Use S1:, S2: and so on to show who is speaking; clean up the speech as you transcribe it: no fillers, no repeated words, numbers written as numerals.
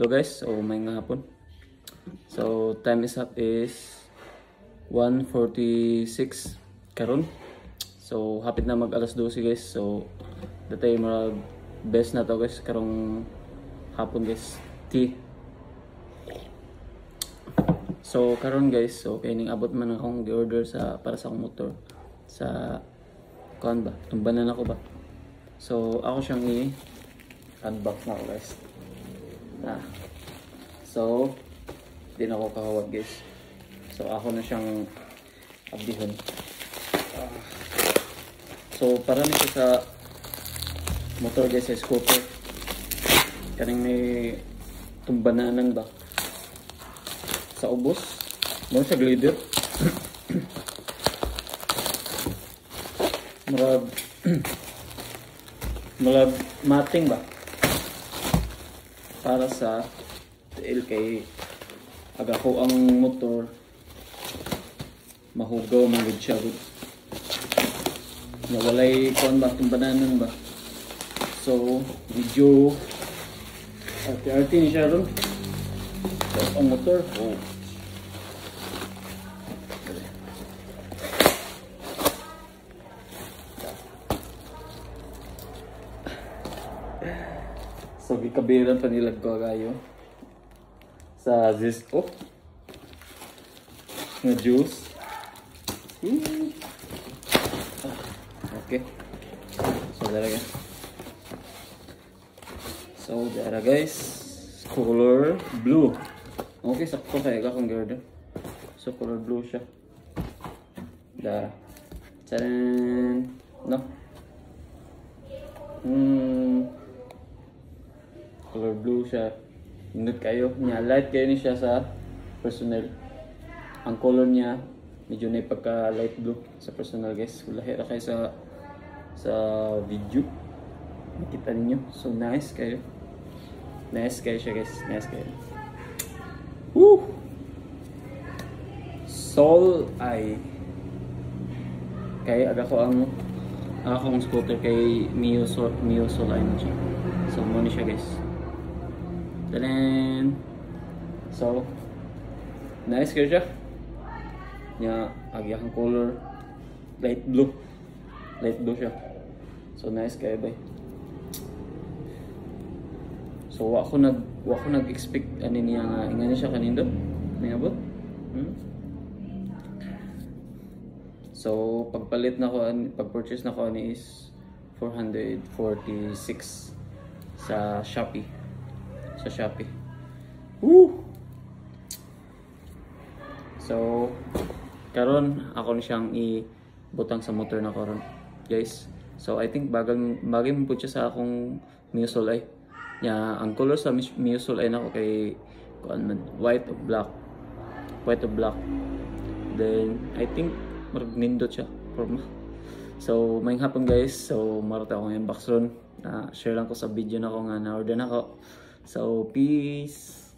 S1: Hello guys, so may nga hapon. So time is up is 1:46 karon. So hapit na mag alas 12 guys. So datay mag best na to guys karong hapon guys. Tea. So karon guys, so kining abot man akong gi-order sa para sa akong motor sa kuan ba? Tumbanan ako ba? So ako siyang i-unbox na ako guys. So di na ako kahawag guys. So ako na siyang abdihon. So para nito sa motor guys, sa scooter kaning may tumbanaanan ba sa ubos mo sa glider. Marag mating ba para sa TL kay aga ko ang motor mahugaw man gud siya gud nawalay kuan ba tumbananan ba. So medyo arte ni siya ron. So ang motor so gikabiran pa nilag ko kayo sa Zisco nga juice. Okay, so dara guys, color blue. Okay, sakto kaya akong girder. So color blue siya. Dara. Taran. No. Color blue siya. Indot kayo niya, light kayo ni siya sa personal. Ang color niya medyo na pagka light blue sa personal guys. Lahira kayo sa video. Makita ninyo. So nice kayo. Nice kayo siya guys. Nice kayo. Woo! Soul ay kay aga ko ang akong scooter kay Mio Soul ay mo siya. So mo ni siya guys. Then so nice kayo siya. Nya agyahang color light blue siya. So nice kayo bay. So wa ko nag-expect ani niya nga ingani siya kanindo niabot. So pagpalit na ko pag-purchase na ko ani is 446 sa Shopee. Woo! So karon ako ni siyang ibutang sa motor na karon guys. So I think bagay mo po siya sa akong Mio Soul ay nya ang color sa Mio Soul ay nako kay white or black. Then I think marag nindot siya forma. So may hapon guys, so marata akong unbox ron. Share lang ko sa video na ko nga na order na ko. So peace.